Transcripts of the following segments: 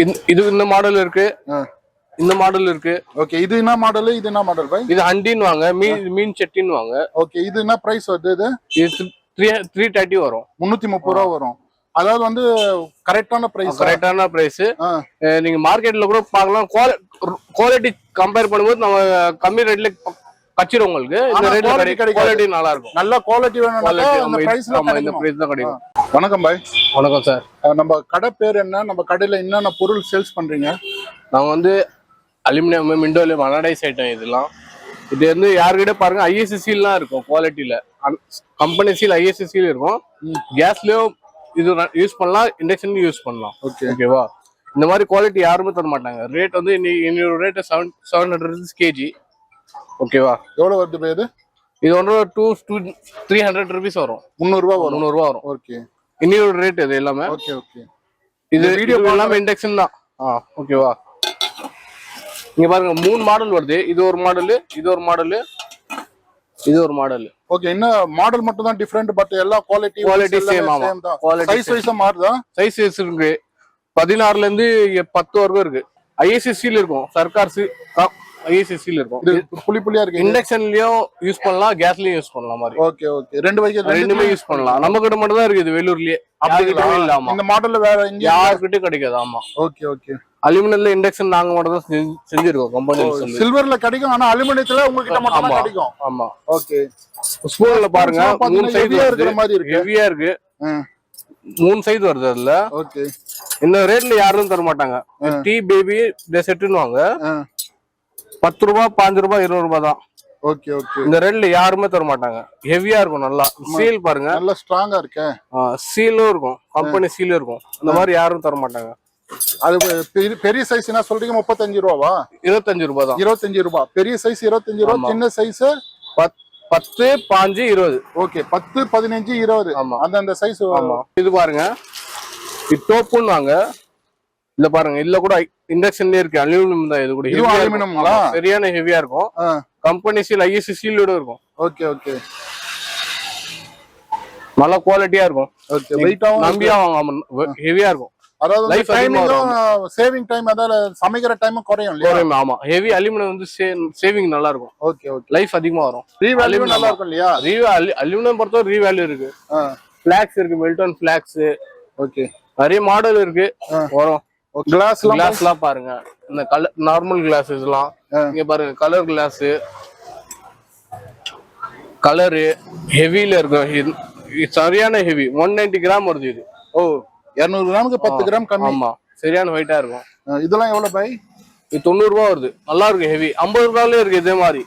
இது இந்த மாடல் இருக்கு, இந்த மாடல் இருக்கு. ஓகே, இது என்ன மாடல்? இது என்ன மாடல் பை? இது ஹண்டின்னு வாங்க, மீன் செட்டின்னு வாங்க. ஓகே, இது என்ன பிரைஸ் வருது? இது 330 வரும், 330 ரூபா வரும். அதாவது வந்து கரெக்டான பிரைஸ். கரெக்டான பிரைஸ். நீங்க மார்க்கெட்ல கூட பார்க்கலாம். குவாலிட்டி கம்பேர் பண்ணும்போது நம்ம கம்மி ரேட்ல கச்சிரும் உங்களுக்கு. இந்த ரேட்ல குவாலிட்டி நல்லா இருக்கும். நல்ல குவாலிட்டி வேணும்னா இந்த பிரைஸ்ல இந்த பிரைஸ் தான் கிடைக்கும். வணக்கம் பாய். வணக்கம் சார். நம்ம கடை பேர் என்ன? நம்ம கடையில என்னென்ன பொருள் சேல்ஸ் பண்றீங்க? நாங்க வந்து அலுமினியம், விண்டோல அனடைஸ் ஐட்டம் இதெல்லாம். இது வந்து யாருக்கிட்ட பாருங்க ஐஎஸ்எஸ்சிலாம் இருக்கும் குவாலிட்டியில. கம்பெனி சீல் ஐஎஸ்எஸ்சில இருக்கும். கேஸ்லயும் இது யூஸ் பண்ணலாம், இண்டக்ஷன் யூஸ் பண்ணலாம். ஓகேவா? இந்த மாதிரி குவாலிட்டி யாருமே தர மாட்டாங்க. ரேட் வந்து இன்னொரு ரேட் 700 kg. ஓகேவா? எவ்வளவு வருது பேரு? இது ஒன்று 300 rupees வரும். 300 ரூபா வரும். 300 ரூபா வரும். ஓகே, இன்னொரு ரேட் இது எல்லாமே. Okay okay. இது வீடியோ எல்லாமே இண்டக்ஷன் தான். ஓகேவா? இங்க பாருங்க 3 மாடல் வருது. இது ஒரு மாடல், இது ஒரு மாடல், இது ஒரு மாடல். ஓகே, என்ன மாடல் மட்டும் தான் டிஃபரெண்ட், பட் எல்லா குவாலிட்டி சேம். ஆமா, சைஸ் வைஸா மாறுதா? சைஸ் இருக்கு. 16ல இருந்து 10 வரைக்கும் இருக்கு. ஐஎஸ்எஸ்சில இருக்கும், சர்க்கார் ஐஎஸ்எஸ்சில இருக்கும். புளியா இருக்கு. இண்டக்ஷன்லயும் யூஸ் பண்ணலாம், கேஸ்லயும் யூஸ் பண்ணலாம் மாதிரி. ஓகே ஓகே, ரெண்டுமே யூஸ் பண்ணலாம். நம்ம கிட்ட மட்டும் தான் இருக்குது வெள்ளூர்லயே. இந்த மாடல்ல வேற எங்க யாருக்கிட்ட கிடைக்காது. ஆமா. Okay okay. அலுமினியம்ல இண்டக்ஷன் நாங்க மட்டும் தான் செஞ்சிருக்கோம் கம்பெனி. சில்வர்ல கிடைக்கும், ஆனா அலுமினியத்துல உங்ககிட்ட மட்டும் தான் கிடைக்கும். ஆமா. ஓகே. ஸ்பூன்ல பாருங்க 3 சைஸ் இருக்கிற மாதிரி இருக்கு. ஹெவியா இருக்கு. 3 சைஸ் வருது அதுல. ஓகே. இந்த ரேட்ல யாரும் தர மாட்டாங்க. டீ பேபி செட்டுன்னு வாங்க. 10 ரூபாய், 5 ரூபாய், 20 ரூபாய் தான். Okay okay. இந்த ரேட்ல யாருமே தர மாட்டாங்க. ஹெவியா இருக்கும். நல்லா சீல் பாருங்க, நல்லா ஸ்ட்ராங்கா இருக்கு. சீலும் இருக்கும், கம்பெனி சீலும் இருக்கும். இந்த மாதிரி யாரும் தர மாட்டாங்க. அது பெரிய சைஸ் என்ன சொல்றீங்க? 35 ரூபாவா? 25 ரூபாய் தான். 25 ரூபாய். பெரிய சைஸ் 25 ரூபாய், சின்ன சைஸ் 10, 5, 20. ஓகே, 10, 15, 20. ஆமா, அந்த சைஸ். ஆமா. இது பாருங்க, இது டோப்புன்னு வாங்க. இல்ல பாருங்க, இல்ல கூட இண்டக்ஷன்லயே இருக்கு. அலுமினியம் தான். இது கூட அலுமினியம்ங்களா? சரியான ஹெவியா இருக்கும். கம்பெனி சீல் ஐஎஸ்சி சீலோட இருக்கும். Okay okay. நல்ல குவாலிட்டியா இருக்கும். ஓகே, வெயிட்டாவும் நம்பியா வாங்க. ஹெவியா இருக்கும். அதாவது லைஃப் சேவிங் டைம், அதாவது சமைக்கிற டைம் குறையும் இல்லையா? ஆமா. ஹெவி அலுமினியம் வந்து சேவிங் நல்லா இருக்கும். Okay okay. லைஃப் அதிகமா வரும். ரீவேல்யூ நல்லா இருக்கும் இல்லையா? அலுமினியம் பொறுத்தவரை ரீவேல்யூ இருக்கு. ஃபிளாக்ஸ் இருக்கு, மெல்டன் ஃபிளாக்ஸ். ஓகே, நிறைய மாடல் இருக்கு வரும். கிளாஸ்லாம் பாருங்க, இந்த கலர் நார்மல் கிளாஸ் இதெல்லாம் இங்க பாருங்க. கலர் கிளாஸ், கலரு ஹெவில இருக்கும். சரியான ஹெவி. 190 கிராம் வருது இது. ஓ, 200 கிராமுக்கு 10 கிராம் கம்மி. ஆமா, சரியான வெயிட்டா இருக்கும். இதெல்லாம் எவ்வளவு பை? இது 90 ரூபாய் வருது. நல்லா இருக்கு. ஹெவி 50 ரூபாயிலே இருக்கு இதே மாதிரி.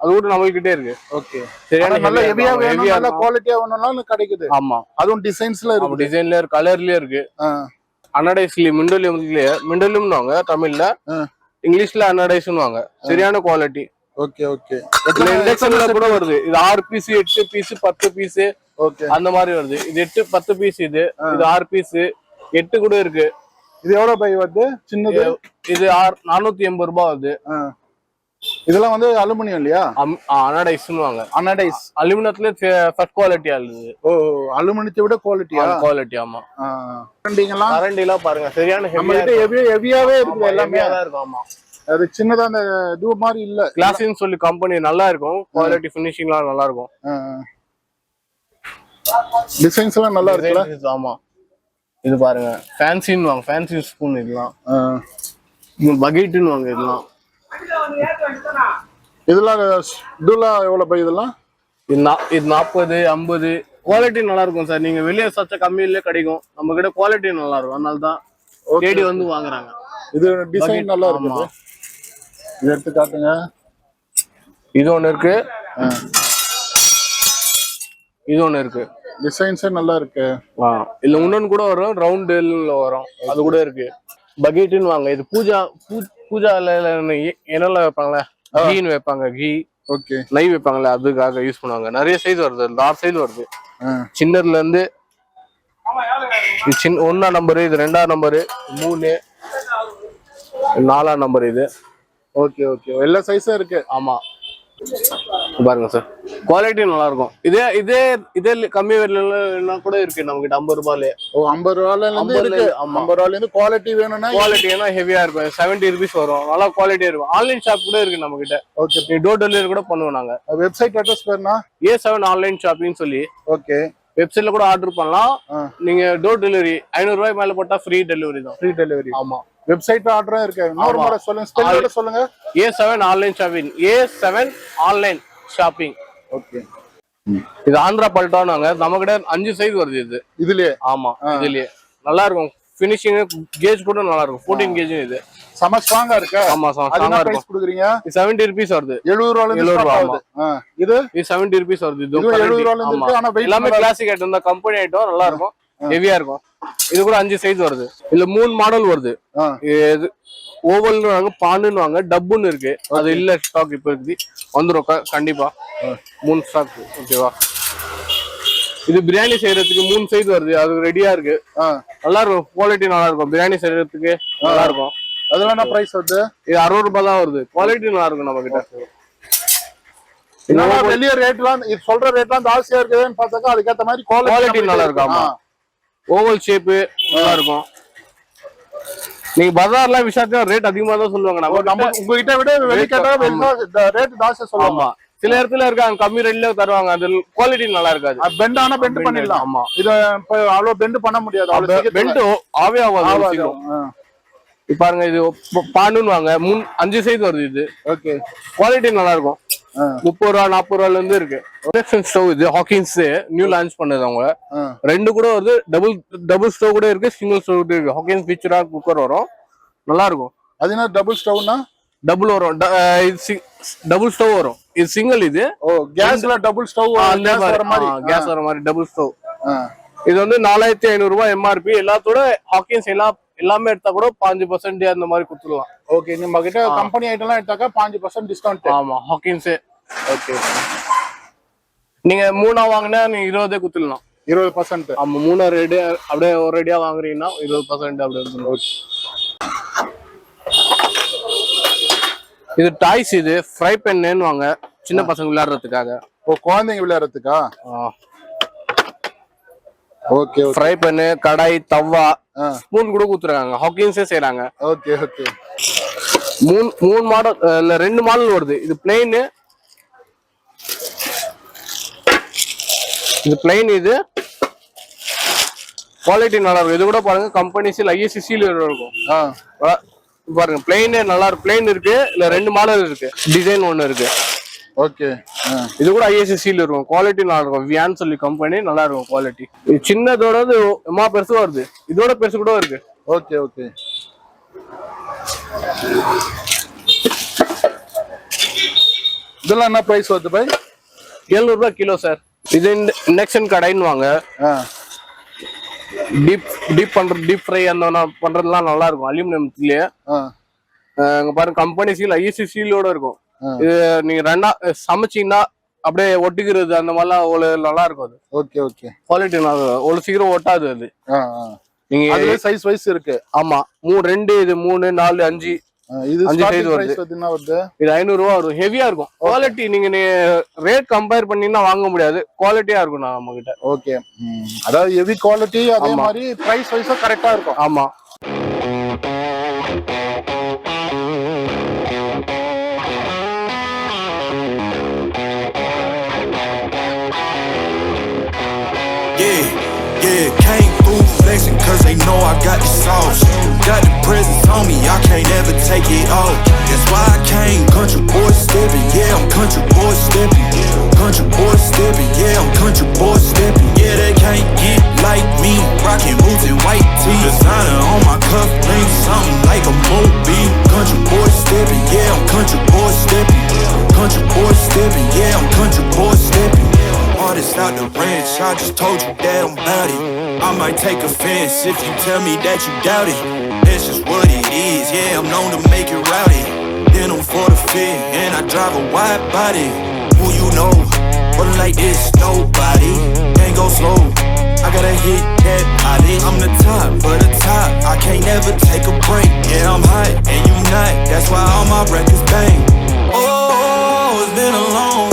அது கூட நம்மகிட்டே இருக்கு. ஓகே, சரியான நல்ல ஹெவியா வேணும், நல்ல குவாலிட்டியா வேணும்னாலும் கிடைக்குது. ஆமா, அதுவும் டிசைன்ஸ்ல இருக்கு. டிசைன்ல இருக்கு, கலர்லயே இருக்கு. அனடைஸ்ல மிண்டோலியம் வாங்க தமிழ்ல, இங்கிலீஷ்ல அனடைஸ்னு வாங்க. சரியான குவாலிட்டி. Okay okay. இண்டக்ஷன்ல கூட வருது. இது 6 பீஸ், 8 பீஸ், 10 பீஸ். ஓகே, அந்த மாதிரி வருது. இது 8, 10 பீஸ். இது 6 பீஸ், 8 கூட இருக்கு. இது எவ்வளவு பை வருது? சின்னது இது 480 ரூபாய் வருது. இதெல்லாம் வந்து அலுமினியம் இல்லையா? அனடைஸ்னு வாங்க. அனடைஸ் அலுமினியத்துல ஃபர்ஸ்ட் குவாலிட்டியா இருக்குது. ஓ, அலுமினியத்தை விட குவாலிட்டியா? குவாலிட்டி. ஆமா. கரண்டிலாம் பாருங்க, சரியான ஹெவியாவே இருக்கு. எல்லாமே தான் இருக்கும். ஆமா, அது சின்னதா அந்த இது மாதிரி இல்ல. கிளாஸ்னு சொல்லி கம்பெனி நல்லா இருக்கும். குவாலிட்டி ஃபினிஷிங்லாம் நல்லா இருக்கும். டிசைன்ஸ் எல்லாம் நல்லா இருக்குல்ல? ஆமா. இது பாருங்க, ஃபேன்சின்னு வாங்க. ஃபேன்சி ஸ்பூன் இதெல்லாம். பக்கெட்னு வாங்க. இதெல்லாம் இதெல்லாம் எவ்வளவு பை? இதெல்லாம் இது 40, 50. குவாலிட்டி நல்லா இருக்கும் சார். நீங்க வெளியே சச்ச கம்மியிலே கிடைக்கும். நம்ம கிட்ட குவாலிட்டி நல்லா இருக்கும். அதனால தான் தேடி வந்து வாங்குறாங்க. இது டிசைன் நல்லா இருக்கு. இது எடுத்து காட்டுங்க. இது ஒண்ணு இருக்கு, இது ஒண்ணு இருக்கு. டிசைன்ஸே நல்லா இருக்கு. இல்ல இன்னொன்னு கூட வரும், ரவுண்டுல வரும். அது கூட இருக்கு. பக்கெட்னு வாங்க. இது பூஜால என்னெல்லாம் வைப்பாங்களே, கீன்னு வைப்பாங்க. கீ, ஓகே, நெய் வைப்பாங்களே, அதுக்காக யூஸ் பண்ணுவாங்க. நிறைய சைஸ் வருது. 6 சைஸ் வருது. சின்னதுல இருந்து 1ஆம் நம்பரு, இது 2ஆம் நம்பரு, 3, 4ஆம் நம்பர் இது. ஓகே ஓகே, எல்லா சைஸும் இருக்கு. ஆமா, பாருங்க சார். குவாலிட்டி நல்லா இருக்கும். இதே இதே இதே கம்மி விலையில கூட இருக்கு நம்ம கிட்ட 50 ரூபாயிலே. ஓ 50 ரூபாயில இருந்து இருக்கு. 50 ரூபாயில இருந்து குவாலிட்டி வேணும்னா குவாலிட்டினா ஹெவியா இருக்கும். 70 rupees வரும். நல்லா குவாலிட்டியா இருக்கும். ஆன்லைன் ஷாப் கூட இருக்கு நம்ம கிட்ட. ஓகே. நீ டோர் டெலிவரி கூட பண்ணுவோம் நாங்க. வெப்சைட் அட்ரஸ் பேர்னா A7 ஆன்லைன் ஷாப்பிங் சொல்லி. ஓகே. வெப்சைட்ல கூட ஆர்டர் பண்ணலாம். நீங்க டோர் டெலிவரி 500 ரூபாய் மேல போட்டா ஃப்ரீ டெலிவரி தான். Free delivery. ஆமா. வெப்சைட் ஆர்டரும் இருக்கு. இன்னொரு முறை சொல்லுங்க, ஸ்பெல்லிங் சொல்லுங்க. A7 online shopping. A7 online shopping. Okay. இது ஆந்திரா பல்டானாங்க. நம்ம கிட்ட 5 சைஸ் வருது இது. இதுலயே? ஆமா, இதுலயே நல்லா இருக்கும். ஃபினிஷிங் கேஜ் கூட நல்லா இருக்கும். 14 கேஜ் இது. சம ஸ்ட்ராங்கா இருக்கு. ஆமா, ஸ்ட்ராங்கா இருக்கு. பிரைஸ் கொடுக்குறீங்க? 70 rupees வருது. 70 ரூபாயில இருந்து ஸ்டார்ட் ஆகுது. இது 70 rupees வருது. இது 70 ரூபாயில இருந்து இருக்கு. ஆனா வெயிட் எல்லாமே கிளாசிக் ஐட்டம் தான். கம்பெனி ஐட்டம் நல்லா இருக்கும். ஹெவியா இருக்கும். இது கூட 5 சைஸ் வருது. இதுல 3 மாடல் வருது. இது ஓவல்னு வாங்க, பானுன்னு வாங்க, டப்புன்னு இருக்கு. அது இல்ல ஸ்டாக் இப்ப இருக்கு. வந்துரும் கண்டிப்பா 3 ஸ்டாக். ஓகேவா? இது பிரியாணி செய்யறதுக்கு 3 சைஸ் வருது. அது ரெடியா இருக்கு. நல்லா இருக்கும். குவாலிட்டி நல்லா இருக்கும். பிரியாணி செய்யறதுக்கு நல்லா இருக்கும். அதெல்லாம் என்ன பிரைஸ் வருது? இது 60 ரூபாய் தான் வருது. குவாலிட்டி நல்லா இருக்கும் நம்ம கிட்ட. இதெல்லாம் வெளிய ரேட்லாம் இது சொல்ற ரேட்லாம் ஜாஸ்தியா இருக்குதுன்னு பார்த்தாக்கா அதுக்கேத்த மாதிரி குவாலிட்டி நல்லா இருக்கும். ஆமா, ஓவல் ஷேப் நல்லா இருக்கும். நீங்க பஜார்ல விஷயத்துல ரேட் அதிகமா தான் சொல்லுவாங்க. நம்ம உங்ககிட்ட விட வெளிய கேட்டா ரேட் ஜாஸ்தியா சொல்லுவாங்க. சில இடத்துல இருக்காங்க கம்மி ரேட்ல தருவாங்க. அது குவாலிட்டி நல்லா இருக்காது. பெண்ட் ஆனா பெண்ட் பண்ணிடலாம். ஆமா, இத அவ்வளவு பெண்ட் பண்ண முடியாது. பெண்ட் ஆவே ஆகாது. இப்ப பாருங்க, இது பாண்டுன்னு வாங்க. 5 சைஸ் வருது. இது ஓகே. குவாலிட்டி நல்லா இருக்கும். 30 ரூபா 40 ரூபாயில இருந்து இருக்கு. இண்டக்ஷன் ஸ்டவ் இது ஹாக்கின்ஸ் நியூ லான்ச் பண்ணது அவங்க. 2 கூட வருது. டபுள் ஸ்டவ் கூட இருக்கு, சிங்கிள் ஸ்டவ் கூட இருக்கு. ஹாக்கின்ஸ் பிக்சரா குக்கர் வரும். நல்லா இருக்கும். அது என்ன டபுள் ஸ்டவ்னா? டபுள் வரும். டபுள் ஸ்டவ் வரும். இது சிங்கிள். இது கேஸ்ல டபுள் ஸ்டவ் வர மாதிரி டபுள் ஸ்டவ். இது வந்து 4500 ரூபாய் எம்ஆர்பி. எல்லாத்தோட ஹாக்கின்ஸ் எல்லாமே எடுத்தா கூட 5% அந்த மாதிரி கொடுத்துடலாம். ஓகே. நம்ம கிட்ட கம்பெனி ஐட்டம்லாம் எடுத்தாக்கா 5% டிஸ்கவுண்ட். ஆமா, ஹாக்கின்ஸ். ஓகே. நீங்க 3 வாங்கினா நீங்க 20 கொடுத்துடலாம். 20%. ஆமா, 3 ரெடி அப்படியே ஒரு ரெடியா வாங்குறீங்கன்னா 20% அப்படியே கொடுத்துடலாம். இது டாய்ஸ். இது ஃப்ரை பென்னு வாங்க, சின்ன பசங்க விளையாடுறதுக்காக. ஓ, குழந்தைங்க விளையாடுறதுக்கா? ஓகே. ஃப்ரை பென்னு, கடாய், தவா, ஸ்பூன் கூட குடுத்துறாங்க. ஹாக்கின்ஸே செய்றாங்க. ஓகே. ஓகே. 3 மாடல் இல்ல 2 மாடல் வருது. இது பிளைன். இது பிளைன். இது குவாலிட்டி நல்லா இருக்கும். இது கூட பாருங்க, கம்பெனிஸ்ல ISCC இருக்கும். பாருங்க, பிளைன் நல்லா இருக்கு. பிளைன் இருக்கு. இல்ல 2 மாடல் இருக்கு. டிசைன் ஒன்னு இருக்கு. ஓகே. இது கூட ISCC இருக்கும். குவாலிட்டி நல்லா இருக்கும். வியான் சொல்லி கம்பெனி, நல்லா இருக்கும் குவாலிட்டி. இது சின்னதோட பெருசு வருது. இதோட பெருசு கூட இருக்கு. ஓகே. ஓகே. இதெல்லாம் என்ன பிரைஸ் வருது பை? 700 ரூபாய் கிலோ சார். இது இண்டக்ஷன் கடாய்ன்னு வாங்க. டீப் ஃப்ரை அந்த பண்றதுலாம் நல்லா இருக்கும். அலுமினியம்லயே இங்க பாருங்க, கம்பெனி சீல் ISCC இருக்கும். இது நீங்க 2 சமைச்சீங்கன்னா அப்படியே ஒட்டிக்கிறது அந்த மாதிரிலாம் நல்லா இருக்கும். அது ஓகே. ஓகே. குவாலிட்டி நல்லா ஒரு சீக்கிரம் ஒட்டாது. அது நீங்க அதுல சைஸ் வைஸ் இருக்கு. ஆமா, 3 இது 3 4 5 இது 5 சைஸ் வருது. இது 500 ரூபாய் வரும். ஹெவியா இருக்கும். குவாலிட்டி நீங்க ரேட் கம்பேர் பண்ணீங்கன்னா வாங்க முடியாது. குவாலிட்டியா இருக்கும் நம்ம கிட்ட. ஓகே. அதாவது ஹெவி குவாலிட்டி, அதே மாதிரி பிரைஸ் வைஸா கரெக்டா இருக்கும். ஆமா. Yeah, came through flexing cause they know I got the sauce. Got the presents on me, I can't ever take it off. That's why I came country boy stepping. Yeah, I'm country boy stepping. Country boy stepping. Yeah, I'm country boy stepping. Yeah, they can't get like me. Rockin' boots and white tee. Designer on my cuff link, something like a movie. Country boy stepping. Yeah, I'm country boy stepping. Country boy stepping. Yeah, I'm country boy stepping. Artist out the ranch, I just told you that I'm bout it. I might take offense if you tell me that you doubt it. That's just what it is, yeah, I'm known to make it rowdy. Then I'm for the fit, and I drive a wide body. Who you know, but like this, nobody. Can't go slow, I gotta hit that body. I'm the top, for the top, I can't never take a break. Yeah, I'm hot, and you not, that's why all my records bang. Oh, it's been a long